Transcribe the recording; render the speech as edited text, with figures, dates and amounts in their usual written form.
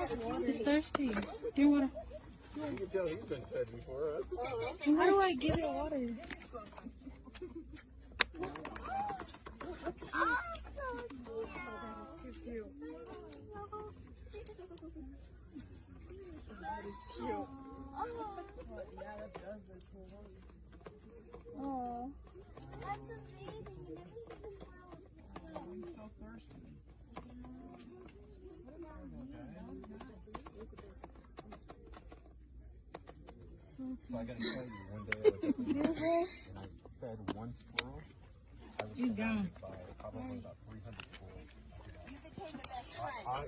It's thirsty. Drink water. You can tell he's been fed before, huh? How do I give it water? Oh, that's amazing. He's so thirsty. So I gotta tell you, one day I was at the market and I fed one squirrel. I was surrounded by probably about 300 squirrels. You became the best friend.